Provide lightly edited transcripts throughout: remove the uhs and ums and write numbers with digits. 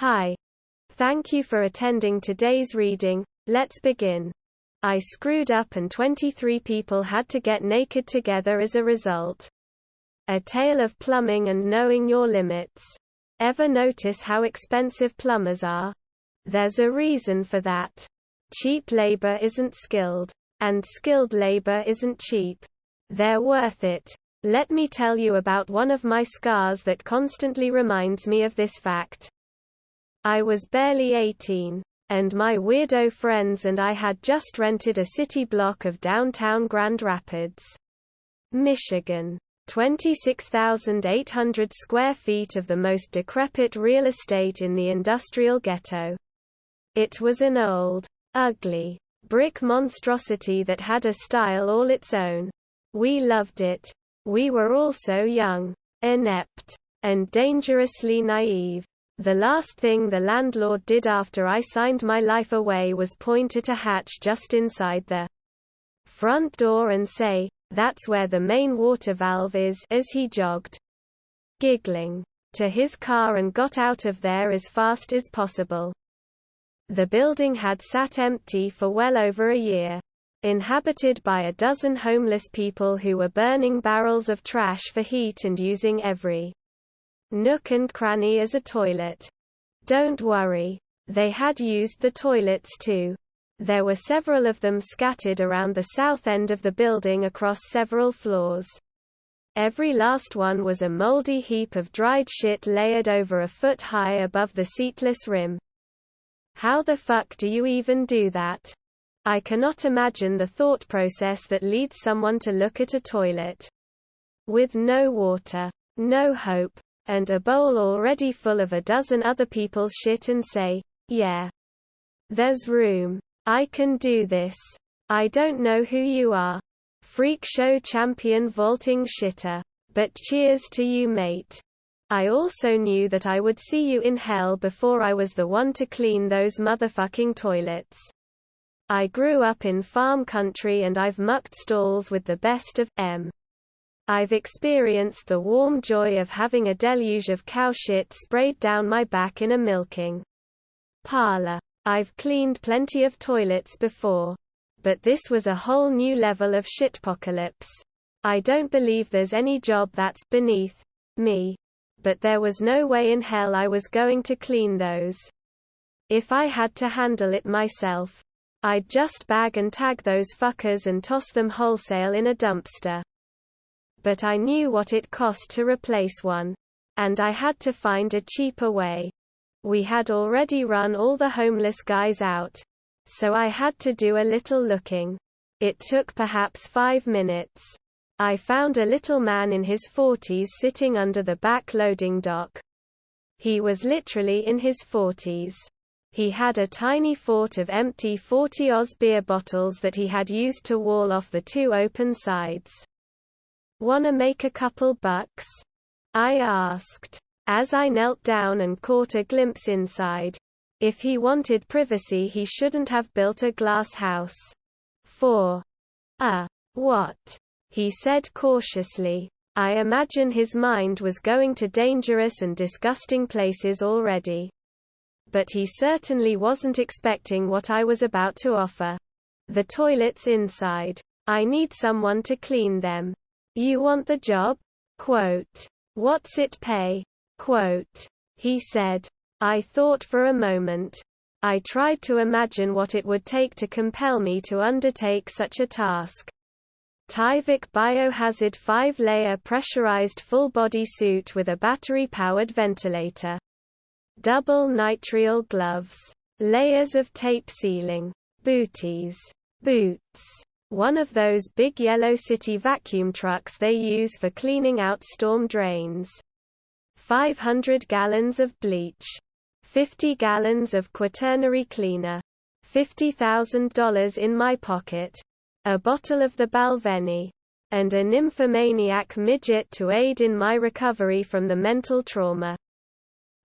Hi. Thank you for attending today's reading. Let's begin. I screwed up and 23 people had to get naked together as a result. A tale of plumbing and knowing your limits. Ever notice how expensive plumbers are? There's a reason for that. Cheap labor isn't skilled. And skilled labor isn't cheap. They're worth it. Let me tell you about one of my scars that constantly reminds me of this fact. I was barely 18, and my weirdo friends and I had just rented a city block of downtown Grand Rapids, Michigan. 26,800 square feet of the most decrepit real estate in the industrial ghetto. It was an old, ugly, brick monstrosity that had a style all its own. We loved it. We were also young, inept, and dangerously naive. The last thing the landlord did after I signed my life away was point at a hatch just inside the front door and say, "That's where the main water valve is," as he jogged, giggling, to his car and got out of there as fast as possible. The building had sat empty for well over a year, inhabited by a dozen homeless people who were burning barrels of trash for heat and using every nook and cranny as a toilet. Don't worry. They had used the toilets too. There were several of them scattered around the south end of the building across several floors. Every last one was a moldy heap of dried shit layered over a foot high above the seatless rim. How the fuck do you even do that? I cannot imagine the thought process that leads someone to look at a toilet with no water, no hope, and a bowl already full of a dozen other people's shit and say, "Yeah, there's room. I can do this. I don't know who you are, freak show champion vaulting shitter, but cheers to you, mate. I also knew that I would see you in hell before I was the one to clean those motherfucking toilets. I grew up in farm country and I've mucked stalls with the best of 'em. I've experienced the warm joy of having a deluge of cow shit sprayed down my back in a milking parlor. I've cleaned plenty of toilets before. But this was a whole new level of shitpocalypse. I don't believe there's any job that's beneath me. But there was no way in hell I was going to clean those. If I had to handle it myself, I'd just bag and tag those fuckers and toss them wholesale in a dumpster. But I knew what it cost to replace one. And I had to find a cheaper way. We had already run all the homeless guys out. So I had to do a little looking. It took perhaps 5 minutes. I found a little man in his 40s sitting under the back loading dock. He was literally in his 40s. He had a tiny fort of empty 40 Oz beer bottles that he had used to wall off the two open sides. "Wanna make a couple bucks?" I asked, as I knelt down and caught a glimpse inside. If he wanted privacy, he shouldn't have built a glass house. "For what?" he said cautiously. I imagine his mind was going to dangerous and disgusting places already. But he certainly wasn't expecting what I was about to offer. "The toilets inside. I need someone to clean them. You want the job? Quote. What's it pay? Quote." He said. I thought for a moment. I tried to imagine what it would take to compel me to undertake such a task. Tyvek Biohazard 5-layer pressurized full-body suit with a battery-powered ventilator. Double nitrile gloves. Layers of tape sealing. Booties. Boots. One of those big yellow city vacuum trucks they use for cleaning out storm drains. 500 gallons of bleach. 50 gallons of quaternary cleaner. $50,000 in my pocket. A bottle of the Balvenie. And a nymphomaniac midget to aid in my recovery from the mental trauma.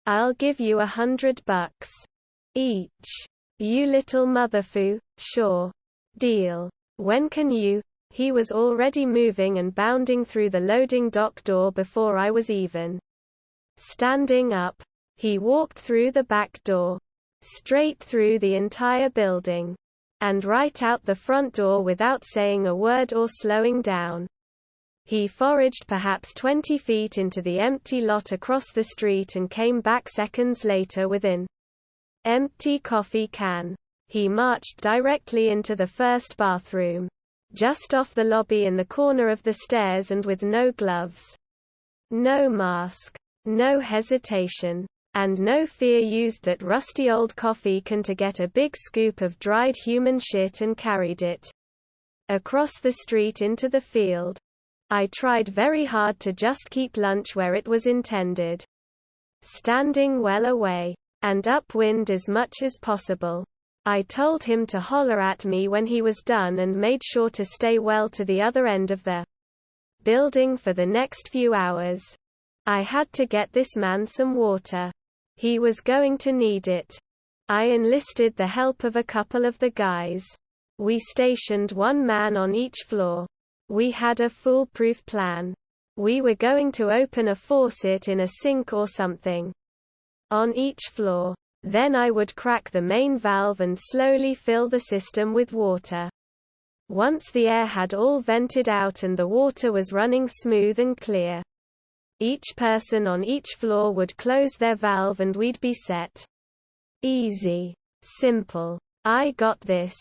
"I'll give you $100 each. You little motherfoo." "Sure. Deal. When can you?" He was already moving and bounding through the loading dock door before I was even standing up. He walked through the back door, straight through the entire building, and right out the front door without saying a word or slowing down. He foraged perhaps 20 feet into the empty lot across the street and came back seconds later with an empty coffee can. He marched directly into the first bathroom, just off the lobby in the corner of the stairs, and with no gloves, no mask, no hesitation, and no fear used that rusty old coffee can to get a big scoop of dried human shit and carried it across the street into the field. I tried very hard to just keep lunch where it was intended, standing well away and upwind as much as possible. I told him to holler at me when he was done and made sure to stay well to the other end of the building for the next few hours. I had to get this man some water. He was going to need it. I enlisted the help of a couple of the guys. We stationed one man on each floor. We had a foolproof plan. We were going to open a faucet in a sink or something on each floor. Then I would crack the main valve and slowly fill the system with water. Once the air had all vented out and the water was running smooth and clear, each person on each floor would close their valve and we'd be set. Easy. Simple. I got this.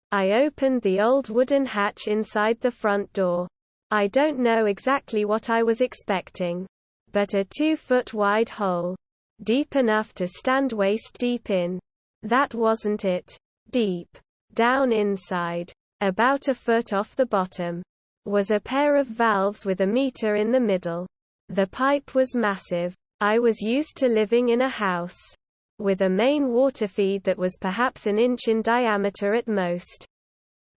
I opened the old wooden hatch inside the front door. I don't know exactly what I was expecting, but a 2-foot wide hole, deep enough to stand waist deep in. That wasn't it. Deep down inside, about a foot off the bottom, was a pair of valves with a meter in the middle. The pipe was massive. I was used to living in a house with a main water feed that was perhaps an inch in diameter at most,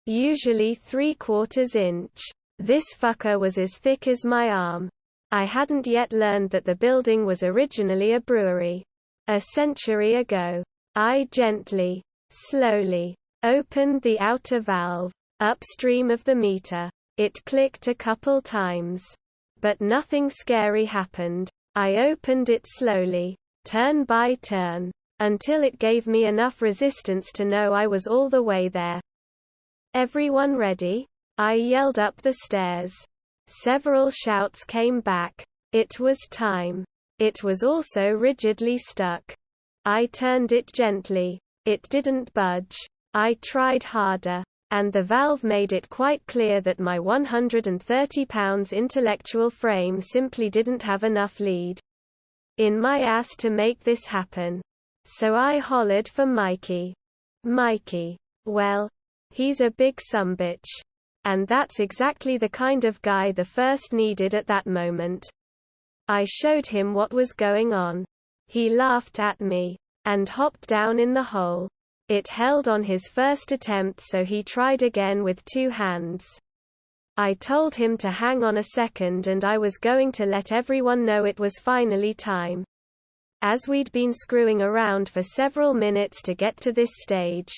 usually 3/4 inch. This fucker was as thick as my arm. I hadn't yet learned that the building was originally a brewery. A century ago. I gently, slowly, opened the outer valve, upstream of the meter. It clicked a couple times, but nothing scary happened. I opened it slowly, turn by turn, until it gave me enough resistance to know I was all the way there. "Everyone ready?" I yelled up the stairs. Several shouts came back. It was time. It was also rigidly stuck. I turned it gently. It didn't budge. I tried harder, and the valve made it quite clear that my 130 pounds intellectual frame simply didn't have enough lead in my ass to make this happen. So I hollered for Mikey. Mikey. Well, he's a big sumbitch. And that's exactly the kind of guy the first needed at that moment. I showed him what was going on. He laughed at me and hopped down in the hole. It held on his first attempt, so he tried again with 2 hands. I told him to hang on a second, and I was going to let everyone know it was finally time. As we'd been screwing around for several minutes to get to this stage,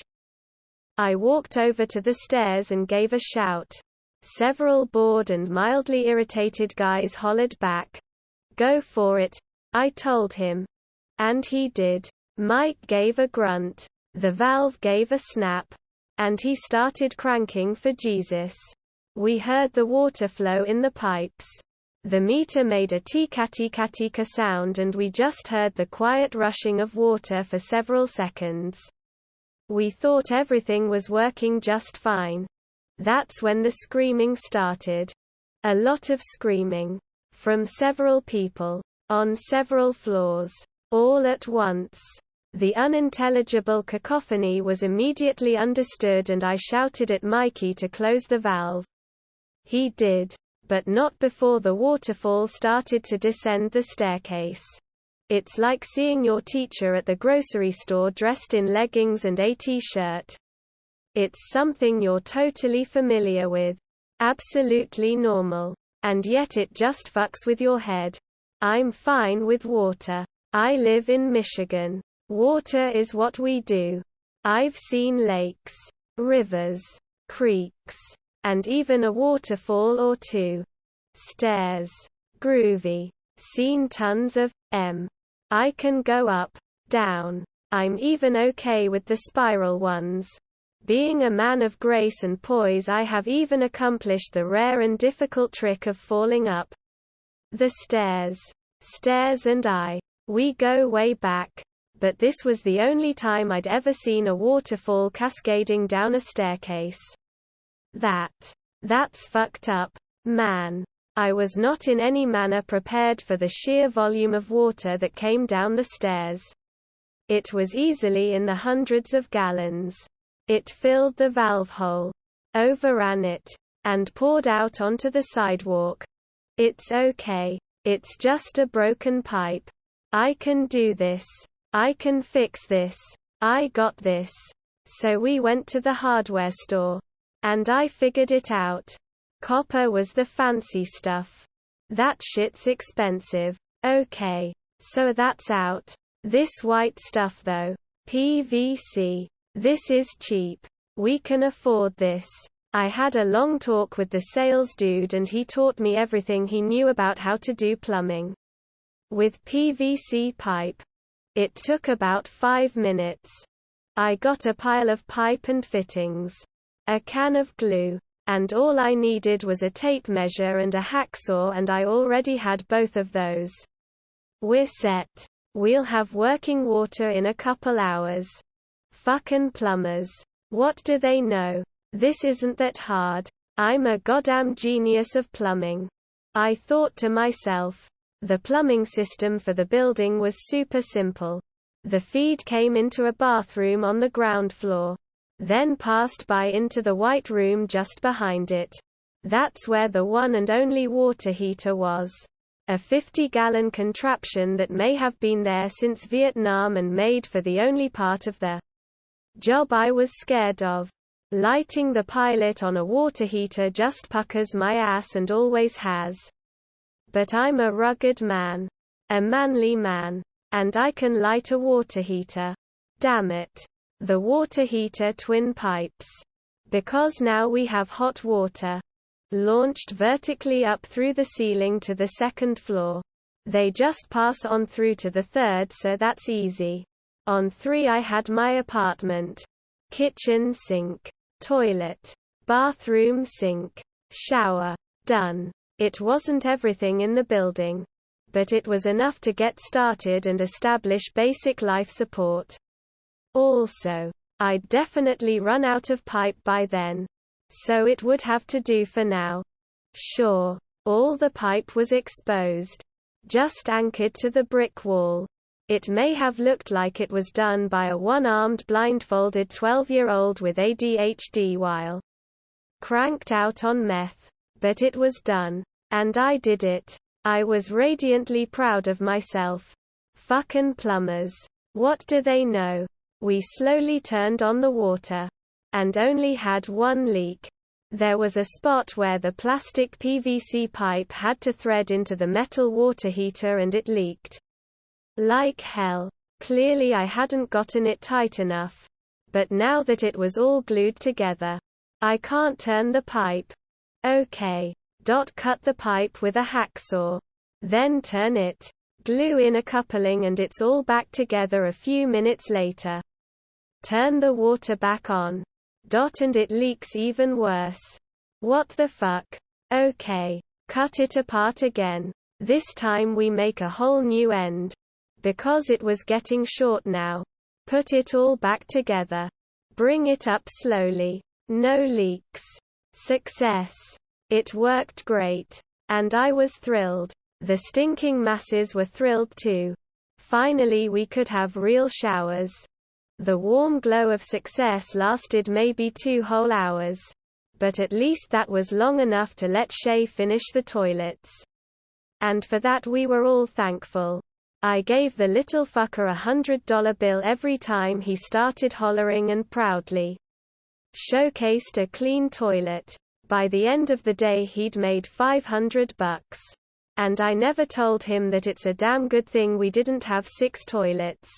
I walked over to the stairs and gave a shout. Several bored and mildly irritated guys hollered back. "Go for it," I told him. And he did. Mike gave a grunt. The valve gave a snap. And he started cranking for Jesus. We heard the water flow in the pipes. The meter made a tika-tika-tika sound, and we just heard the quiet rushing of water for several seconds. We thought everything was working just fine. That's when the screaming started. A lot of screaming. From several people. On several floors. All at once. The unintelligible cacophony was immediately understood, and I shouted at Mikey to close the valve. He did. But not before the waterfall started to descend the staircase. It's like seeing your teacher at the grocery store dressed in leggings and a t-shirt. It's something you're totally familiar with. Absolutely normal. And yet it just fucks with your head. I'm fine with water. I live in Michigan. Water is what we do. I've seen lakes, rivers, creeks, and even a waterfall or 2. Stairs. Groovy. Seen tons of I can go up, down. I'm even okay with the spiral ones. Being a man of grace and poise, I have even accomplished the rare and difficult trick of falling up the stairs. Stairs and we go way back. But this was the only time I'd ever seen a waterfall cascading down a staircase. That's fucked up, man. I was not in any manner prepared for the sheer volume of water that came down the stairs. It was easily in the hundreds of gallons. It filled the valve hole, overran it, and poured out onto the sidewalk. It's okay. It's just a broken pipe. I can do this. I can fix this. I got this. So we went to the hardware store. And I figured it out. Copper was the fancy stuff. That shit's expensive. Okay. So that's out. This white stuff though. PVC. This is cheap. We can afford this. I had a long talk with the sales dude and he taught me everything he knew about how to do plumbing with PVC pipe. It took about 5 minutes. I got a pile of pipe and fittings, a can of glue, and all I needed was a tape measure and a hacksaw, and I already had both of those. We're set. We'll have working water in a couple hours. Fucking plumbers. What do they know? This isn't that hard. I'm a goddamn genius of plumbing. I thought to myself. The plumbing system for the building was super simple. The feed came into a bathroom on the ground floor, then passed by into the white room just behind it. That's where the one and only water heater was. A 50-gallon contraption that may have been there since Vietnam and made for the only part of the job I was scared of. Lighting the pilot on a water heater just puckers my ass and always has. But I'm a rugged man. A manly man. And I can light a water heater. Damn it. The water heater twin pipes. Because now we have hot water. Launched vertically up through the ceiling to the second floor. They just pass on through to the third, so that's easy. On 3 I had my apartment. Kitchen sink. Toilet. Bathroom sink. Shower. Done. It wasn't everything in the building. But it was enough to get started and establish basic life support. Also, I'd definitely run out of pipe by then. So it would have to do for now. Sure. All the pipe was exposed. Just anchored to the brick wall. It may have looked like it was done by a one-armed blindfolded 12-year-old with ADHD while cranked out on meth. But it was done. And I did it. I was radiantly proud of myself. Fucking plumbers. What do they know? We slowly turned on the water. And only had one leak. There was a spot where the plastic PVC pipe had to thread into the metal water heater and it leaked. Like hell. Clearly I hadn't gotten it tight enough. But now that it was all glued together, I can't turn the pipe. Okay. Cut the pipe with a hacksaw. Then turn it. Glue in a coupling and it's all back together a few minutes later. Turn the water back on. And it leaks even worse. What the fuck? Okay. Cut it apart again. This time we make a whole new end. Because it was getting short now. Put it all back together. Bring it up slowly. No leaks. Success. It worked great. And I was thrilled. The stinking masses were thrilled too. Finally we could have real showers. The warm glow of success lasted maybe 2 whole hours. But at least that was long enough to let Shay finish the toilets. And for that we were all thankful. I gave the little fucker $100 bill every time he started hollering and proudly showcased a clean toilet. By the end of the day he'd made $500. And I never told him that it's a damn good thing we didn't have 6 toilets.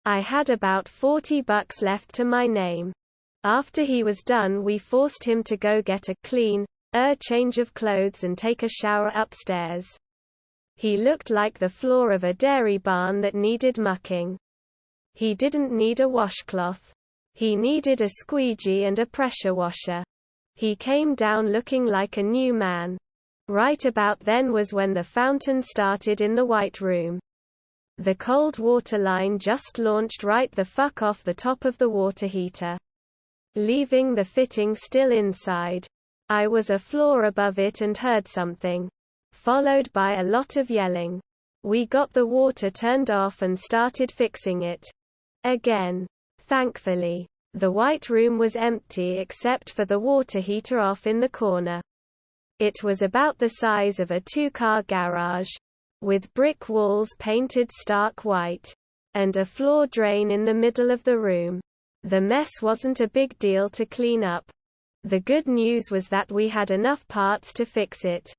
I had about $40 left to my name. After he was done we forced him to go get a clean, change of clothes and take a shower upstairs. He looked like the floor of a dairy barn that needed mucking. He didn't need a washcloth. He needed a squeegee and a pressure washer. He came down looking like a new man. Right about then was when the fountain started in the White Room. The cold water line just launched right the fuck off the top of the water heater, leaving the fitting still inside. I was a floor above it and heard something, followed by a lot of yelling. We got the water turned off and started fixing it again. Thankfully, the White Room was empty except for the water heater off in the corner. It was about the size of a two-car garage, with brick walls painted stark white, and a floor drain in the middle of the room. The mess wasn't a big deal to clean up. The good news was that we had enough parts to fix it.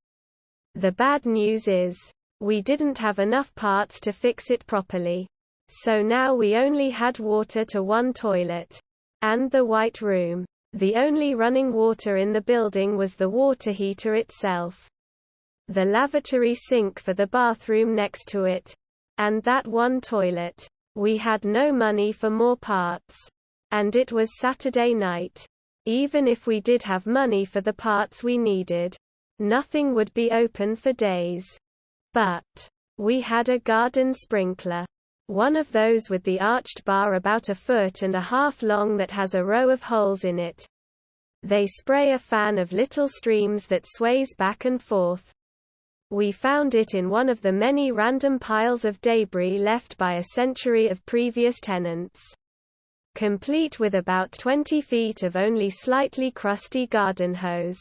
The bad news is, we didn't have enough parts to fix it properly. So now we only had water to one toilet. And the White Room. The only running water in the building was the water heater itself, the lavatory sink for the bathroom next to it, and that one toilet. We had no money for more parts. And it was Saturday night. Even if we did have money for the parts we needed, nothing would be open for days. But we had a garden sprinkler. One of those with the arched bar about 1.5 feet long that has a row of holes in it. They spray a fan of little streams that sways back and forth. We found it in one of the many random piles of debris left by a century of previous tenants. Complete with about 20 feet of only slightly crusty garden hose.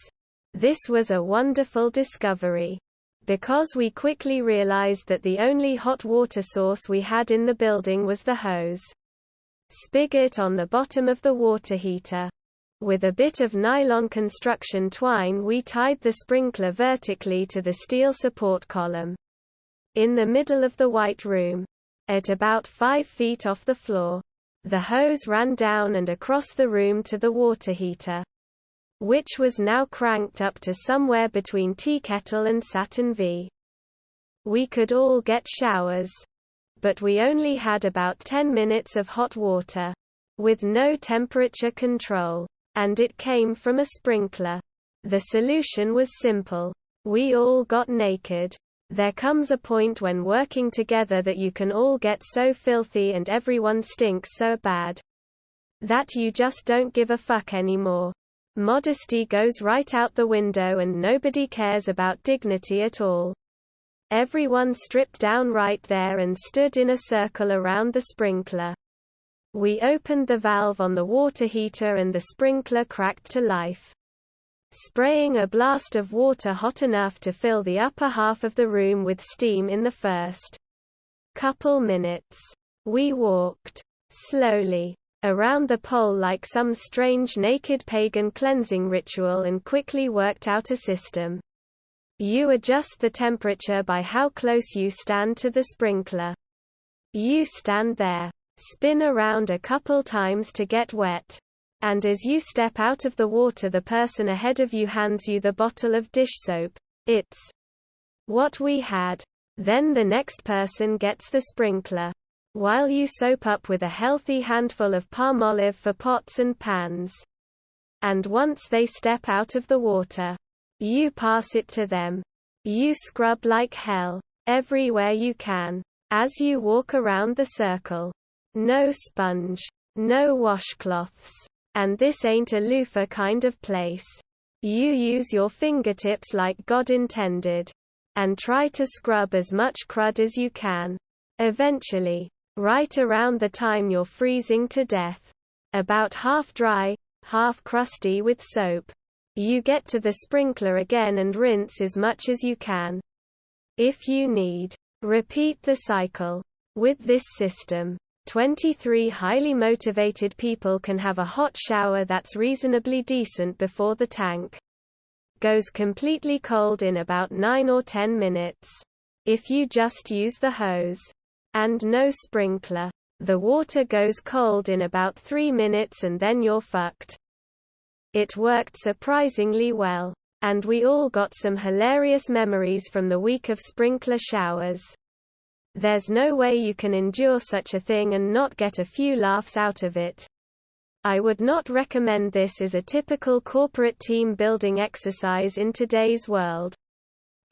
This was a wonderful discovery, because we quickly realized that the only hot water source we had in the building was the hose spigot on the bottom of the water heater. With a bit of nylon construction twine we tied the sprinkler vertically to the steel support column in the middle of the White Room, at about 5 feet off the floor. The hose ran down and across the room to the water heater, which was now cranked up to somewhere between tea kettle and Saturn V. We could all get showers, but we only had about 10 minutes of hot water, with no temperature control. And it came from a sprinkler. The solution was simple. We all got naked. There comes a point when working together that you can all get so filthy and everyone stinks so bad that you just don't give a fuck anymore. Modesty goes right out the window and nobody cares about dignity at all. Everyone stripped down right there and stood in a circle around the sprinkler. We opened the valve on the water heater and the sprinkler cracked to life, spraying a blast of water hot enough to fill the upper half of the room with steam in the first couple minutes. We walked slowly around the pole like some strange naked pagan cleansing ritual and quickly worked out a system. You adjust the temperature by how close you stand to the sprinkler. You stand there, spin around a couple times to get wet, and as you step out of the water the person ahead of you hands you the bottle of dish soap. It's what we had. Then the next person gets the sprinkler, while you soap up with a healthy handful of palmolive for pots and pans. And once they step out of the water, you pass it to them. You scrub like hell, everywhere you can, as you walk around the circle. No sponge, no washcloths. And this ain't a loofah kind of place. You use your fingertips like God intended, and try to scrub as much crud as you can. Eventually, right around the time you're freezing to death, about half dry, half crusty with soap, you get to the sprinkler again and rinse as much as you can. If you need, repeat the cycle. With this system, 23 highly motivated people can have a hot shower that's reasonably decent before the tank goes completely cold in about 9 or 10 minutes. If you just use the hose and no sprinkler, the water goes cold in about 3 minutes and then you're fucked. It worked surprisingly well. And we all got some hilarious memories from the week of sprinkler showers. There's no way you can endure such a thing and not get a few laughs out of it. I would not recommend this as a typical corporate team building exercise in today's world.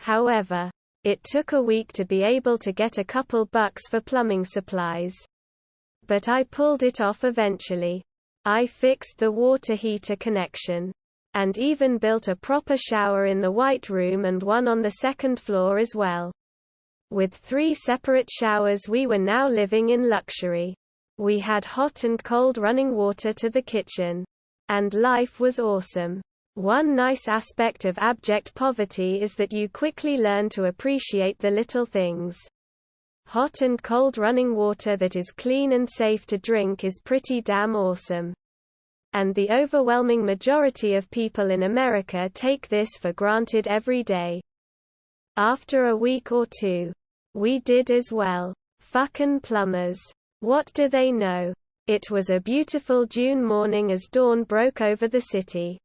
However, it took a week to be able to get a couple bucks for plumbing supplies. But I pulled it off eventually. I fixed the water heater connection. And even built a proper shower in the White Room and one on the second floor as well. With 3 separate showers, we were now living in luxury. We had hot and cold running water to the kitchen. And life was awesome. One nice aspect of abject poverty is that you quickly learn to appreciate the little things. Hot and cold running water that is clean and safe to drink is pretty damn awesome. And the overwhelming majority of people in America take this for granted every day. After a week or two, we did as well. Fucking plumbers. What do they know? It was a beautiful June morning as dawn broke over the city.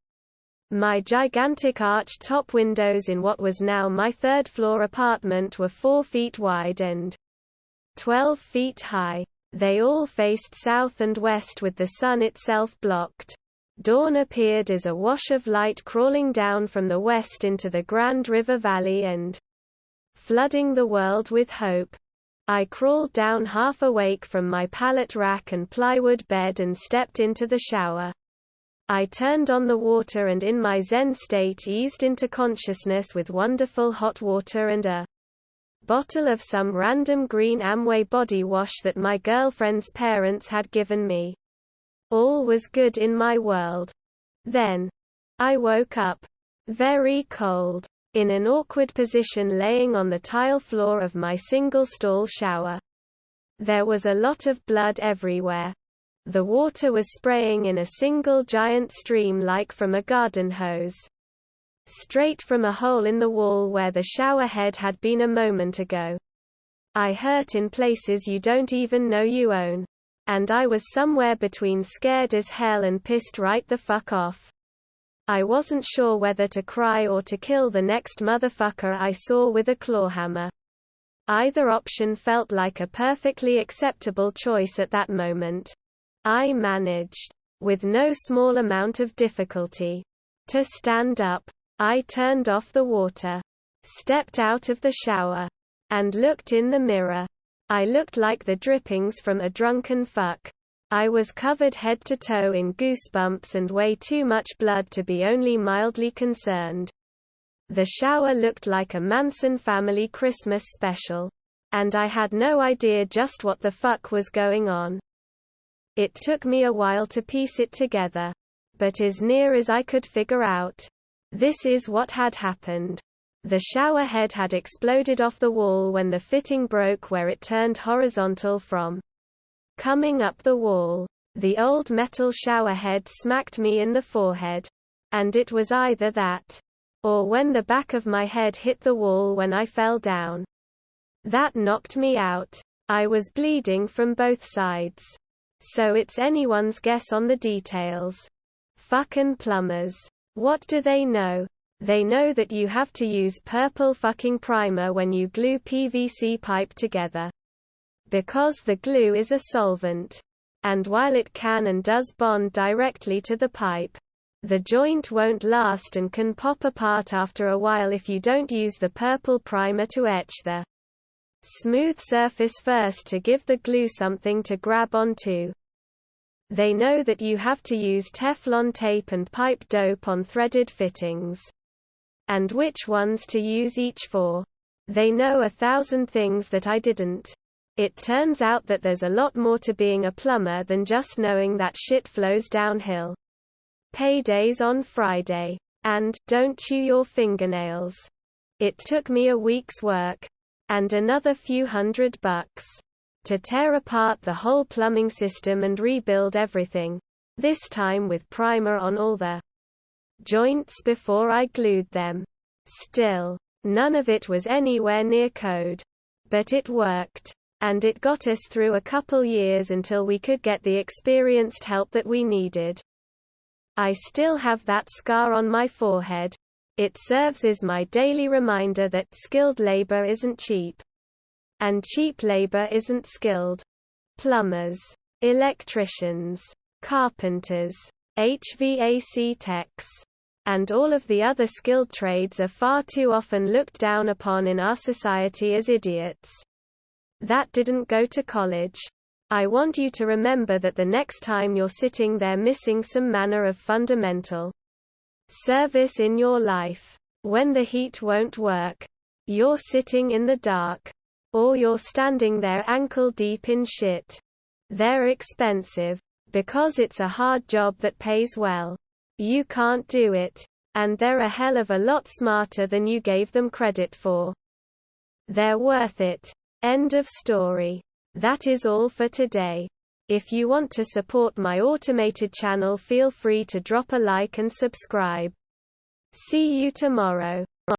My gigantic arched top windows in what was now my 3rd-floor apartment were 4 feet wide and 12 feet high. They all faced south and west with the sun itself blocked. Dawn appeared as a wash of light crawling down from the west into the Grand River Valley and flooding the world with hope. I crawled down half awake from my pallet rack and plywood bed and stepped into the shower. I turned on the water and in my Zen state eased into consciousness with wonderful hot water and a bottle of some random green Amway body wash that my girlfriend's parents had given me. All was good in my world. Then I woke up, very cold, in an awkward position laying on the tile floor of my single-stall shower. There was a lot of blood everywhere. The water was spraying in a single giant stream like from a garden hose. Straight from a hole in the wall where the shower head had been a moment ago. I hurt in places you don't even know you own. And I was somewhere between scared as hell and pissed right the fuck off. I wasn't sure whether to cry or to kill the next motherfucker I saw with a clawhammer. Either option felt like a perfectly acceptable choice at that moment. I managed, with no small amount of difficulty, to stand up. I turned off the water, stepped out of the shower, and looked in the mirror. I looked like the drippings from a drunken fuck. I was covered head to toe in goosebumps and way too much blood to be only mildly concerned. The shower looked like a Manson family Christmas special. And I had no idea just what the fuck was going on. It took me a while to piece it together. But as near as I could figure out, this is what had happened. The shower head had exploded off the wall when the fitting broke where it turned horizontal from coming up the wall. The old metal shower head smacked me in the forehead. And it was either that, or when the back of my head hit the wall when I fell down. That knocked me out. I was bleeding from both sides. So it's anyone's guess on the details. Fucking plumbers. What do they know? They know that you have to use purple fucking primer when you glue PVC pipe together. Because the glue is a solvent. And while it can and does bond directly to the pipe, the joint won't last and can pop apart after a while if you don't use the purple primer to etch the smooth surface first to give the glue something to grab onto. They know that you have to use Teflon tape and pipe dope on threaded fittings. And which ones to use each for. They know 1,000 things that I didn't. It turns out that there's a lot more to being a plumber than just knowing that shit flows downhill. Payday's on Friday. And, don't chew your fingernails. It took me a week's work. And another few $100 to tear apart the whole plumbing system and rebuild everything. This time with primer on all the joints before I glued them. Still, none of it was anywhere near code. But it worked. And it got us through a couple years until we could get the experienced help that we needed. I still have that scar on my forehead. It serves as my daily reminder that skilled labor isn't cheap. And cheap labor isn't skilled. Plumbers, electricians, carpenters, HVAC techs, and all of the other skilled trades are far too often looked down upon in our society as idiots. That didn't go to college. I want you to remember that the next time you're sitting there missing some manner of fundamental service in your life, when the heat won't work, you're sitting in the dark, or you're standing there ankle deep in shit. They're expensive. Because it's a hard job that pays well. You can't do it. And they're a hell of a lot smarter than you gave them credit for. They're worth it. End of story. That is all for today. If you want to support my automated channel, feel free to drop a like and subscribe. See you tomorrow.